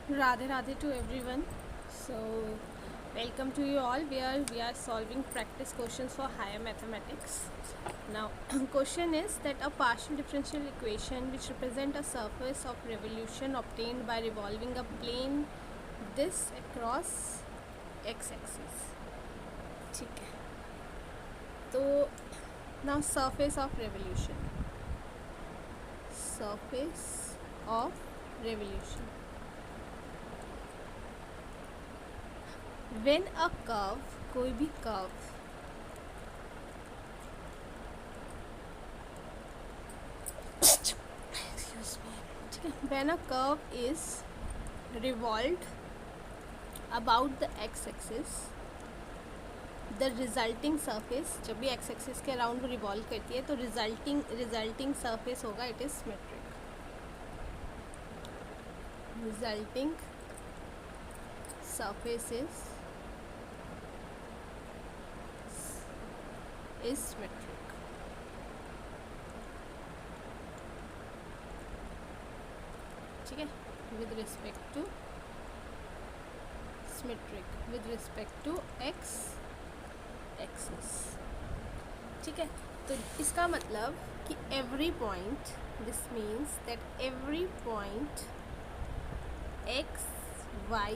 Radhe Radhe to everyone. So, welcome to you all. We are solving practice questions for higher mathematics. Now, question is that a partial differential equation which represent a surface of revolution obtained by revolving a plane this across x-axis. ठीक है. तो now surface of revolution. Surface of revolution. When a curve, कोई भी curve excuse me, ठीक है, when a curve is revolved about the x-axis, the resulting surface, जब भी x-axis के अराउंड वो रिवॉल्व करती है तो resulting surface होगा, it is symmetric. Resulting surface is symmetric. ठीक है, with respect to symmetric with respect to x axis. ठीक है, तो इसका मतलब कि every point, this means that every point x y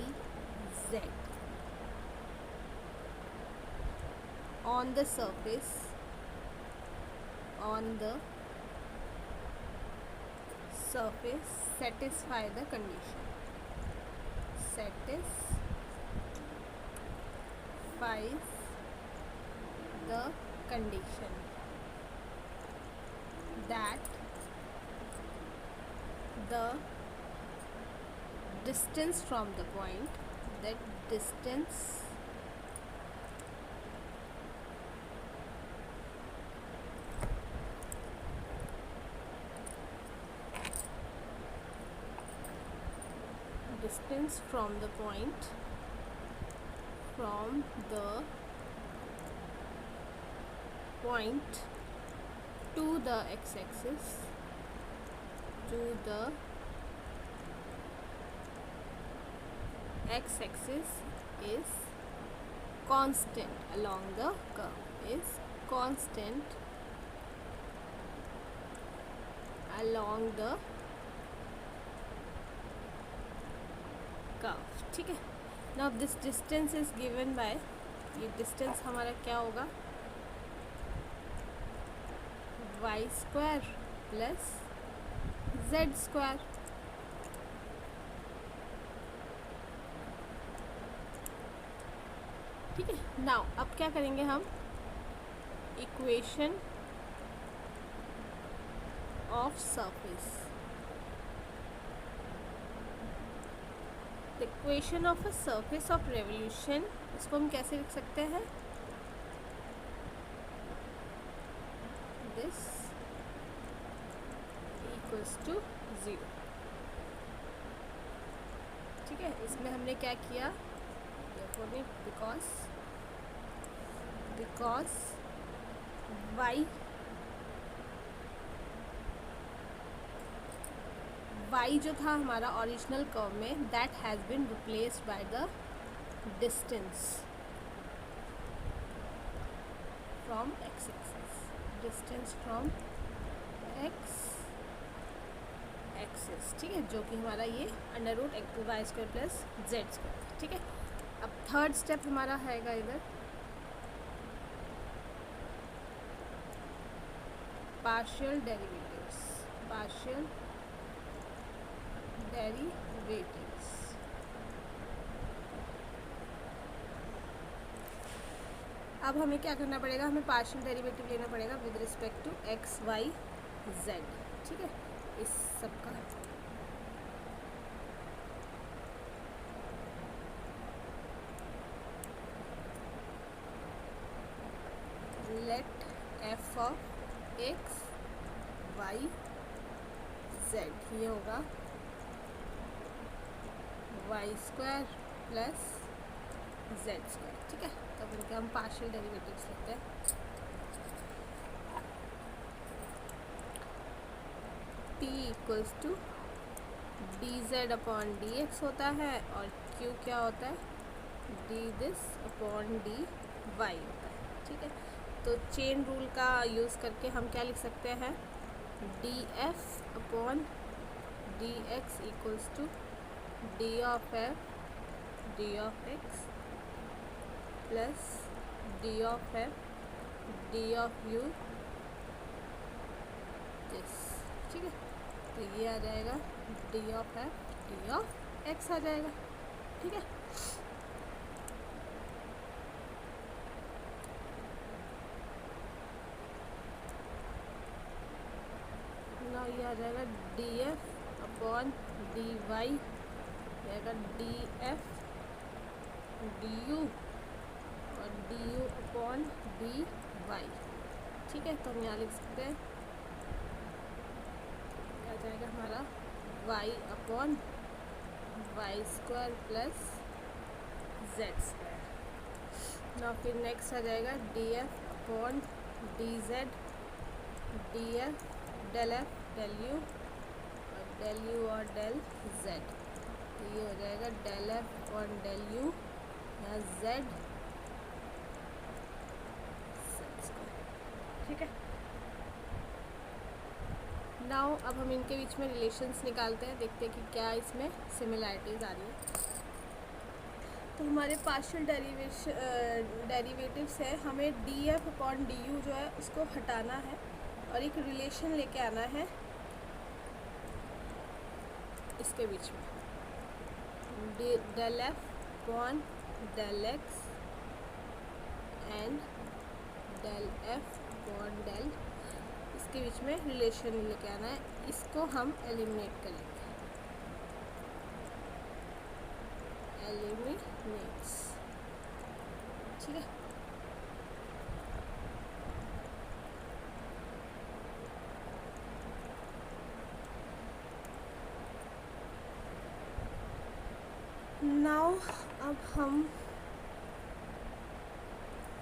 z on the surface satisfy the condition, satisfies the condition that the distance from the point, that distance from the point to the x-axis is constant along the curve, is constant along the curve. ठीक है, now this distance is given by, ये distance हमारा क्या होगा, y square plus z square. ठीक है, now अब क्या करेंगे हम, equation of surface. The equation of a surface of revolution, इसको हम कैसे लिख सकते हैं, दिस इक्वल्स टू 0. ठीक है, इसमें हमने क्या किया, बिकॉज y जो था हमारा ओरिजिनल कर्व में, that has been replaced by the distance from x axis, distance from x axis. ठीक है, जो कि हमारा ये √y² प्लस z². ठीक है, अब थर्ड स्टेप हमारा हैगा इधर पार्शियल डेरिवेटिव्स. अब हमें क्या करना पड़ेगा, हमें पार्शियल डेरिवेटिव लेना पड़ेगा with respect to x y z. ठीक है, इस सब का let f of x y z ये होगा y² प्लस z². ठीक है, तो इनके हम पार्शियल डेरिवेटिव्स लेते हैं. p equals to D Z upon D X होता है और क्यू क्या होता है, D this upon D Y होता है। ठीक है, तो चेन रूल का यूज़ करके हम क्या लिख सकते हैं, D F upon D X equals to D of F D of X plus D of F D of U this. ठीक है, तो ये आ जाएगा D of F D of X आ जाएगा। ठीक है, ना ये आ जाएगा D F upon D Y, जाएगा डी एफ डी यू और D U upon D Y. ठीक है, तो हम यहाँ लिख सकते हैं, आ जाएगा हमारा Y upon Y square plus Z square. ना फिर नेक्स्ट आ जाएगा D F upon D Z D F del F del U और डेल जेड, तो ये हो जाएगा del F upon del U या जेड स्क्वायर। ठीक है, नाउ अब हम इनके बीच में रिलेशंस निकालते हैं, देखते हैं कि क्या इसमें सिमिलैरिटीज़ आ रही है। तो हमारे पार्शियल डेरिवेटिव्स है, हमें D F upon D you जो है उसको हटाना है और एक रिलेशन लेके आना है इसके बीच में, del F upon del X and del F upon del, इसके बीच में रिलेशन लेके आना है, इसको हम एलिमिनेट करेंगे, एलिमिनेट्स। ठीक है, नाउ अब हम,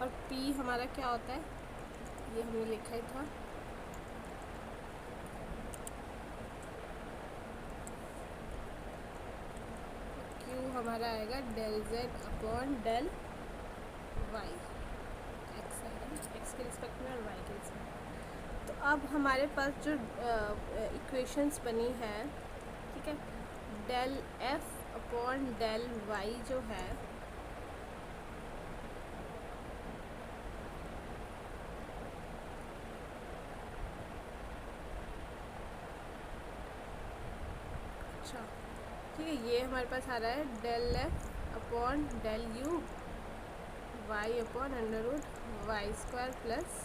और P हमारा क्या होता है, ये हमने लिखा ही था, Q हमारा आएगा del Z upon del Y, X आएगा एक्स के रिस्पेक्ट में और Y के रिस्पेक्ट में। तो अब हमारे पास जो इक्वेशंस बनी है, ठीक है, del F upon del Y जो है अच्छा, ठीक है, ये हमारे पास आ रहा है del F upon del U Y upon under root Y square plus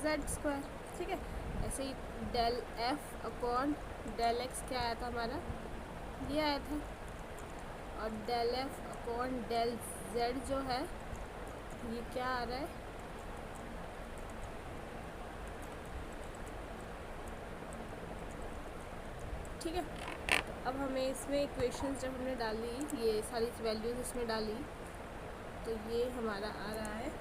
Z square. ठीक है, ऐसे ही del F upon del X क्या आया था हमारा, ये आया था, और del F upon del Z जो है ये क्या आ रहा है, ठीक है। तो अब हमें इसमें इक्वेशंस जब हमने डाली, ये सारी वैल्यूज़ इसमें डाली, तो ये हमारा आ रहा है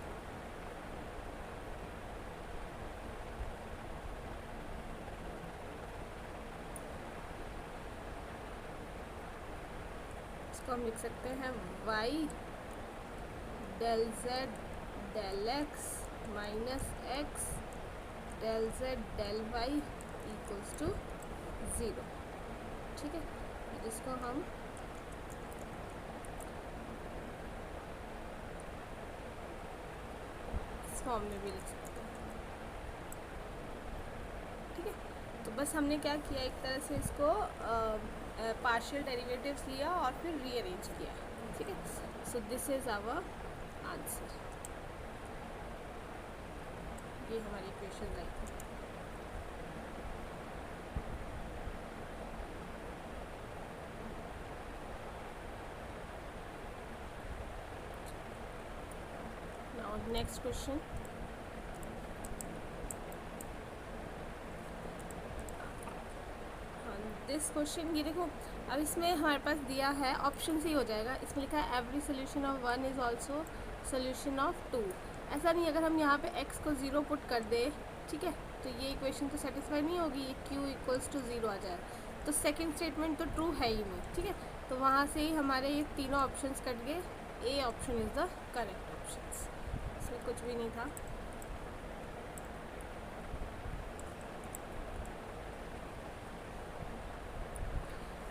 इसको हम लिख सकते हैं y del z del x minus x del z del y equals to 0। ठीक है, जिसको हम इस फॉर्म में भी लिख सकते हैं। ठीक है, तो बस हमने क्या किया, एक तरह से इसको पार्शियल डेरिवेटिव्स लिया और फिर रीअरेंज किया। ठीक है, so this is our answer, ये हमारी इक्वेशन आई थी। Now next question, this question, ये देखो, अब इसमें हमारे पास दिया है ऑप्शन से ही हो जाएगा, इसमें लिखा है every solution of 1 is also solution of 2। ऐसा नहीं, अगर हम यहाँ पे x को 0 पुट कर दे, ठीक है, तो ये इक्वेशन तो सेटिस्फाई नहीं होगी, ये q इक्वल्स टू 0 आ जाए। तो सेकंड स्टेटमेंट तो ट्रू है ही नहीं, ठीक है। तो वहाँ से ही हमारे ये तीनों ऑप्शंस कट गए, A option is the correct option, इसमें कुछ भी नहीं था।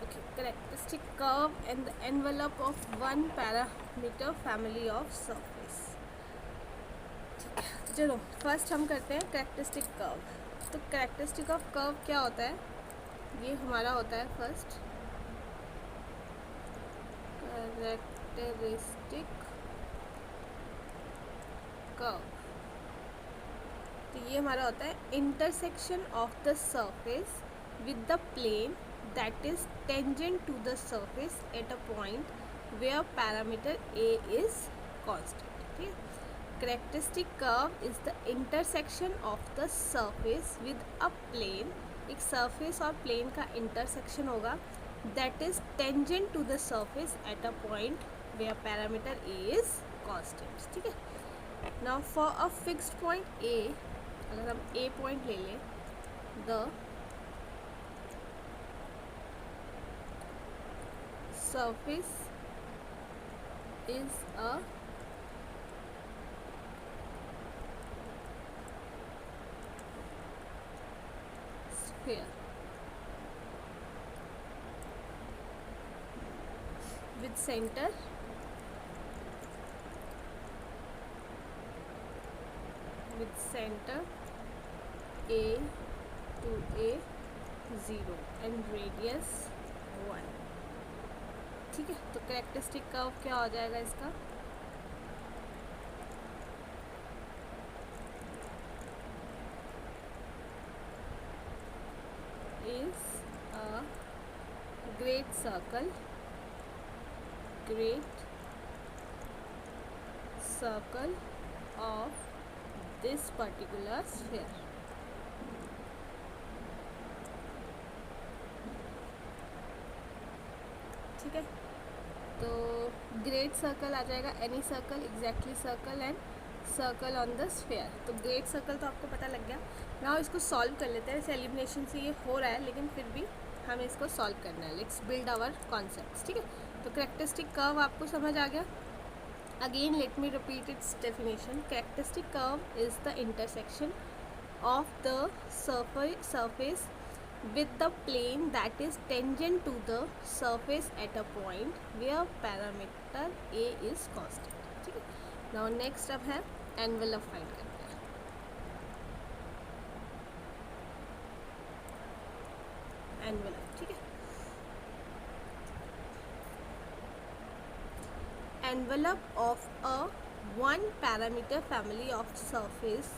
Okay, characteristic curve and the envelope of one parameter family of surface। ठीक है, चलो फर्स्ट हम करते हैं कैरेक्टरिस्टिक कर्व। तो कैरेक्टरिस्टिक ऑफ कर्व क्या होता है, ये हमारा होता है फर्स्ट कैरेक्टरिस्टिक कर्व। तो ये हमारा होता है intersection of the surface with the plane that is tangent to the surface at a point where parameter a is constant, ठीक है। characteristic curve is the intersection of the surface with a plane, एक surface और plane का intersection होगा that is tangent to the surface at a point where parameter a is constant, ठीक है। now for a fixed point a, अगर हम a point ले लें, the surface is a sphere with center a to a 0 and radius 1, ठीक है। तो characteristic curve क्या हो जाएगा इसका, is a great circle of this particular sphere, ठीक है। तो ग्रेट सर्कल आ जाएगा, any circle, exactly circle and circle on the sphere. तो ग्रेट सर्कल तो आपको पता लग गया। नाउ इसको सॉल्व कर लेते हैं। इस एलिमिनेशन से ये हो रहा है लेकिन फिर भी हमें इसको सॉल्व करना है। लेट्स बिल्ड आवर कॉन्सेप्ट्स, ठीक है। तो कैरेक्टरिस्टिक कर्व आपको समझ आ गया। Again let me repeat it's definition. Characteristic curve is the intersection of the surface with the plane that is tangent to the surface at a point where parameter a is constant, ठीक है। now next अब है envelope find करते हैं। envelope, ठीक है। envelope of a one parameter family of surface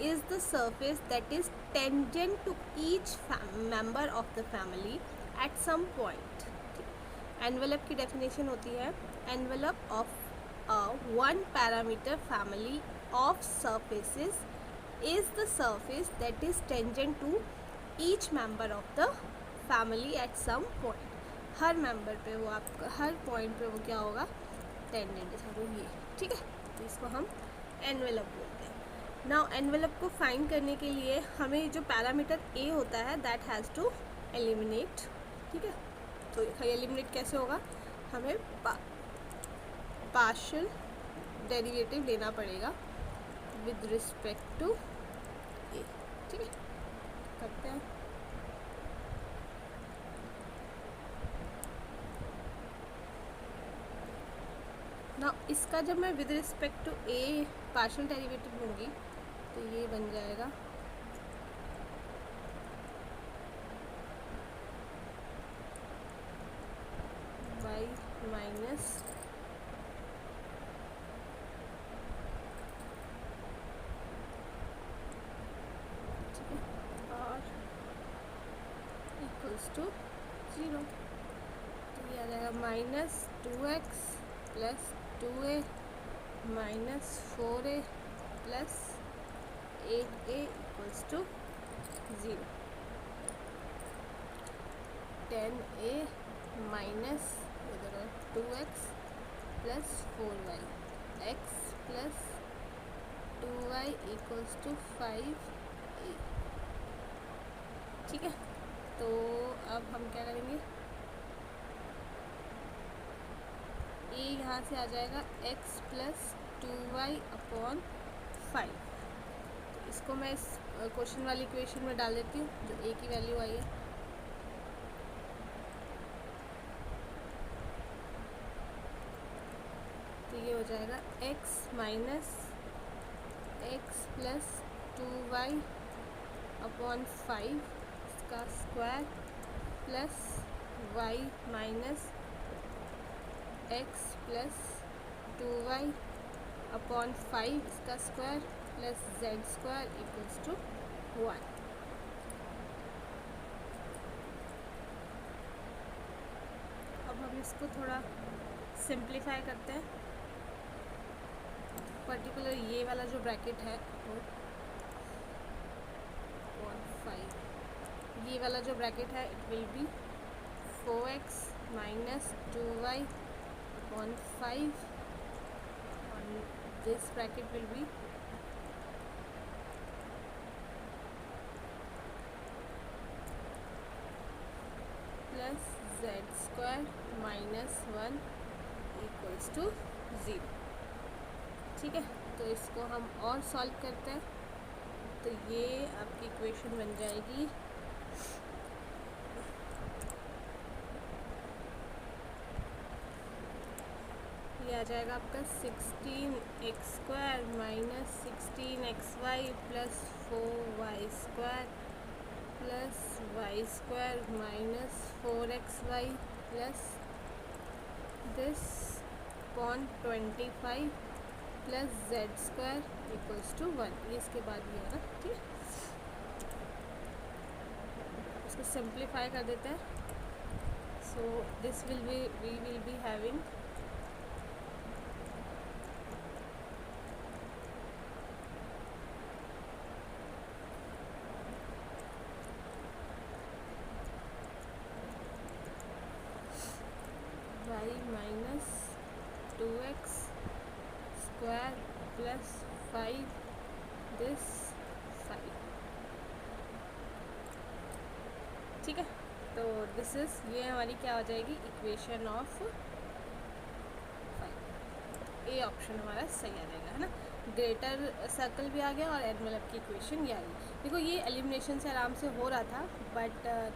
is the surface that is tangent to each member of the family at some point। envelope की definition होती है, envelope of a one parameter family of surfaces is the surface that is tangent to each member of the family at some point। Her member पे वो आपका हर point पे वो क्या होगा, टेंजेंट, ये, ठीक है। तो इसको हम envelope बोलते हैं। नाउ एनवेलप को फाइंड करने के लिए हमें जो पैरामीटर ए होता है दैट हैज़ टू एलिमिनेट, ठीक है। तो एलिमिनेट कैसे होगा, हमें पार्शियल डेरिवेटिव लेना पड़ेगा विद रिस्पेक्ट टू ए, ठीक है। करते हैं। ना इसका जब मैं with respect to a partial derivative लूँगी तो ये बन जाएगा y माइनस और इक्वल्स टू 0। तो ये आ जाएगा -2x plus 2a minus 4a plus 8a equals to 0। 10a minus 2x plus 4y x plus 2y equals to 5a, ठीक है। तो अब हम क्या करेंगे, ए यहाँ से आ जाएगा x प्लस 2y/5। तो इसको मैं इस क्वेश्चन वाली इक्वेशन में डाल देती हूँ जो a की वैल्यू आई है। तो ये हो जाएगा x minus x plus 2y/5 इसका square plus y minus x plus 2y/5 इसका square plus z square equals to 1। अब हम इसको थोड़ा सिंप्लीफाई करते हैं। पर्टिकुलर ये वाला जो ब्रैकेट है वो 5, ये वाला जो ब्रैकेट है it will be 4x minus 2y/5 and this bracket will be plus z square minus 1 equals to 0। ठीक है, तो इसको हम और सॉल्व करते हैं। तो ये आपकी इक्वेशन बन जाएगी ये आ जाएगा आपका 16x² minus 16xy plus 4y² plus y² minus 4xy plus this upon 25 plus z² equals to 1। ये इसके बाद ये है ना, ठीक है। इसको सिंप्लीफाई कर देते हैं। So this will be we will be having y minus 2x square plus 5 this 5। ठीक है, तो दिस इज़ ये हमारी क्या हो जाएगी इक्वेशन ऑफ 5। ए ऑप्शन हमारा सही आ जाएगा, है ना। ग्रेटर सर्कल भी आ गया और एनवेलप की इक्वेशन ये आ गई। देखो ये एलिमिनेशन से आराम से हो रहा था, बट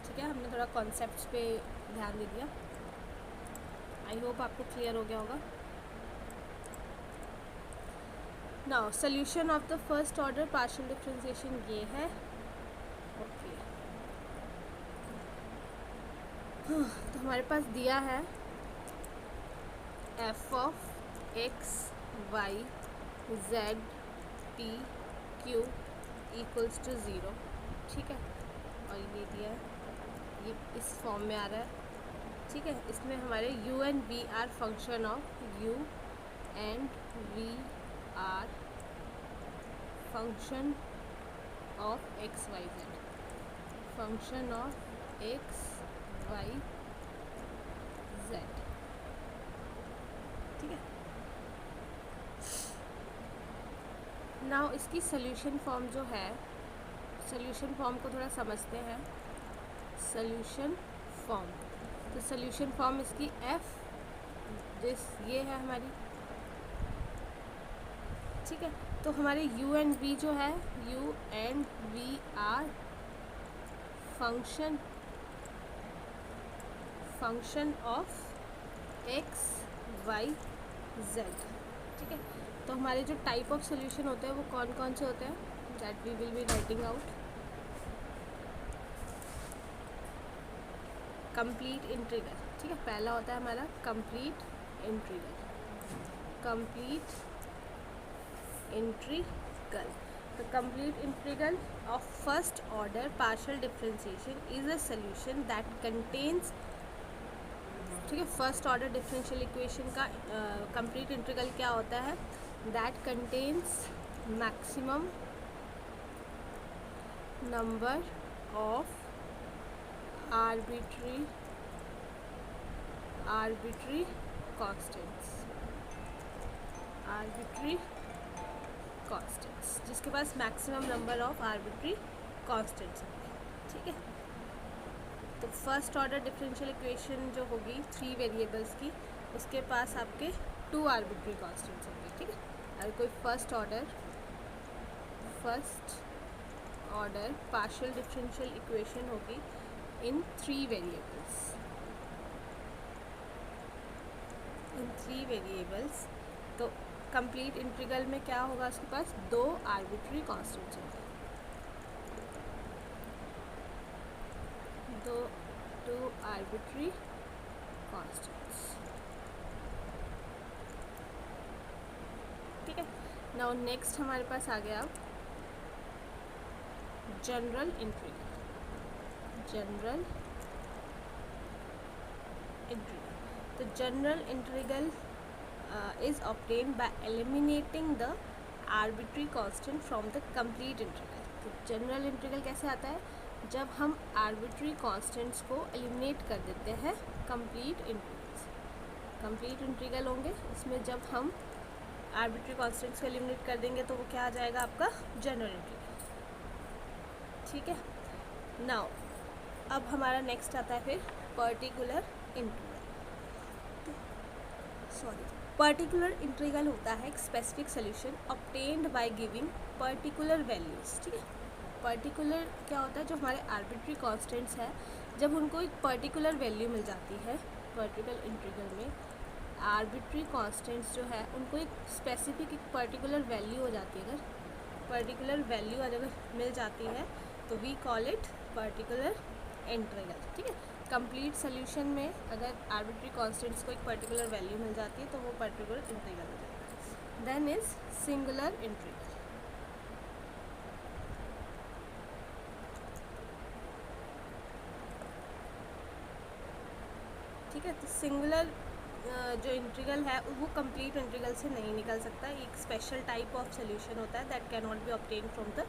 ठीक है हमने थोड़ा कॉन्सेप्ट्स पे ध्यान दे दिया। आई होप आपको क्लियर हो गया होगा। Now solution of the first order partial differentiation ये है। ओके, तो हमारे पास दिया है f of x y z p q equals to 0। ठीक है, और ये दिया है, ये इस फॉर्म में आ रहा है। ठीक है, इसमें हमारे u and v are function of u and v are function of x y z, function of x y z। ठीक है, नाउ इसकी सोल्यूशन फॉर्म जो है, सोल्यूशन फॉर्म को थोड़ा समझते हैं। सोल्यूशन फॉर्म, तो सोल्यूशन फॉर्म इसकी f दिस ये है हमारी। ठीक है, तो हमारे u एंड v जो है, u and v are function of x y z। ठीक है, तो हमारे जो टाइप ऑफ सोल्यूशन होते हैं वो कौन कौन से होते हैं, that we will be writing out. Complete integral, ठीक है, पहला होता है हमारा complete integral. Complete integral, the complete integral of first order partial differentiation is a solution that contains, ठीक है, फर्स्ट ऑर्डर डिफरेंशियल इक्वेशन का कंप्लीट इंटीग्रल क्या होता है, that contains maximum number of arbitrary constants, जिसके पास maximum number of arbitrary constants है। ठीक है, तो फर्स्ट ऑर्डर डिफरेंशियल इक्वेशन जो होगी 3 वेरिएबल्स की, उसके पास आपके 2 आर्बिट्री कांस्टेंट्स होंगे, ठीक है। अगर कोई first order partial differential equation होगी इन 3 वेरिएबल्स, तो कंप्लीट इंटीग्रल में क्या होगा, उसके पास 2 आर्बिट्री कांस्टेंट्स होंगे, 2 आर्बिट्री कांस्टेंट्स, ठीक है। नाउ नेक्स्ट हमारे पास आ गया जनरल इंटीग्रल। तो general integral is obtained by eliminating the arbitrary constant from the complete integral। तो जनरल इंटीग्रल कैसे आता है, जब हम आर्बिट्री कांस्टेंट्स को एलिमिनेट कर देते हैं कंप्लीट इंटीग्रल से। कंप्लीट इंटीग्रल होंगे उसमें जब हम आर्बिट्री कांस्टेंट्स को एलिमिनेट कर देंगे तो वो क्या आ जाएगा, आपका जनरल इंटीग्रल, ठीक है। नाउ अब हमारा नेक्स्ट आता है फिर पर्टिकुलर इंटीग्रल होता है एक specific solution obtained by giving particular values, ठीक है। पर्टिकुलर क्या होता है, जो हमारे आर्बिट्री कांस्टेंट्स है, जब उनको एक पर्टिकुलर वैल्यू मिल जाती है, पर्टिकुलर इंटीग्रल में आर्बिट्री कांस्टेंट्स जो है उनको एक स्पेसिफिक एक पर्टिकुलर वैल्यू हो जाती है, अगर पर्टिकुलर वैल्यू अगर मिल जाती है तो we call it particular integral, ठीक है। कंप्लीट सोल्यूशन में अगर आर्बिट्री कांस्टेंट्स को एक पर्टिकुलर वैल्यू मिल जाती है तो वो पर्टिकुलर इंटीग्रल हो जाएगा। देन इज सिंगुलर इंटीग्रल, ठीक है। तो सिंगुलर जो इंटीग्रल है वो कंप्लीट इंटीग्रल से नहीं निकल सकता, एक स्पेशल टाइप ऑफ सोल्यूशन होता है that can not be obtain from the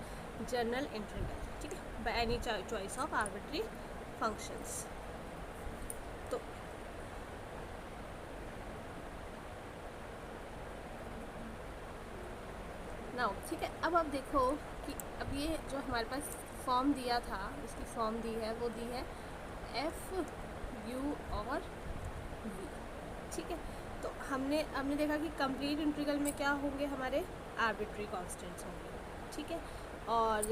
general integral, ठीक है, by any choice of arbitrary functions. तो नाउ ठीक है, अब आप देखो कि अब ये जो हमारे पास फॉर्म दिया था, इसकी फॉर्म दी है, वो दी है एफ यू और वी, ठीक है। तो हमने देखा कि कंप्लीट इंटीग्रल में क्या होंगे, हमारे आर्बिट्री कांस्टेंट्स होंगे, ठीक है। और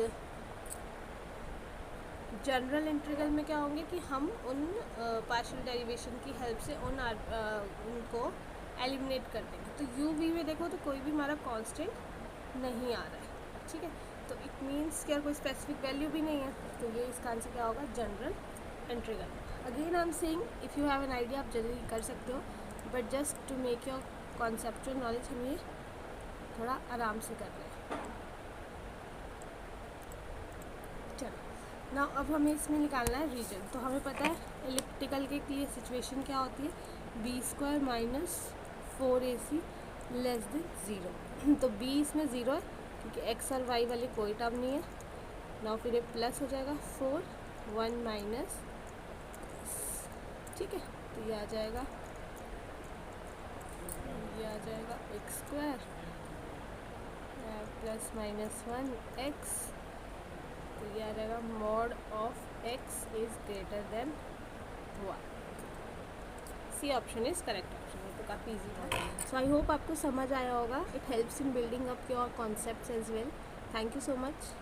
जनरल इंटीग्रल में क्या होंगे कि हम उन पार्शियल डेरिवेशन की हेल्प से उनको एलिमिनेट कर देंगे। तो यू वी में देखो तो कोई भी हमारा कांस्टेंट नहीं आ रहा है, ठीक है। तो इट मीन्स कि कोई स्पेसिफिक वैल्यू भी नहीं है, तो ये इसका आंसर क्या होगा, general integral. Again I am saying if you have an idea आप जल्दी कर सकते हो, but just to make your conceptual knowledge हम ये थोड़ा आराम से कर रहे हैं। चलो ना, अब हमें इसमें निकालना है रीजन। तो हमें पता है एलिप्टिकल के लिए सिचुएशन क्या होती है, b² - 4ac <= 0। तो b इसमें 0 है क्योंकि x और y वाले कोई टर्म नहीं है ना, फिर ये प्लस हो जाएगा 4 1 माइनस, ठीक है। तो ये आ जाएगा x² प्लस माइनस 1x, तो ये आ जाएगा mod of x is greater than 1। C option is correct option, ये तो काफ़ी इजी था। सो आई होप आपको समझ आया होगा। It helps in building up your concepts as well. Thank you so much.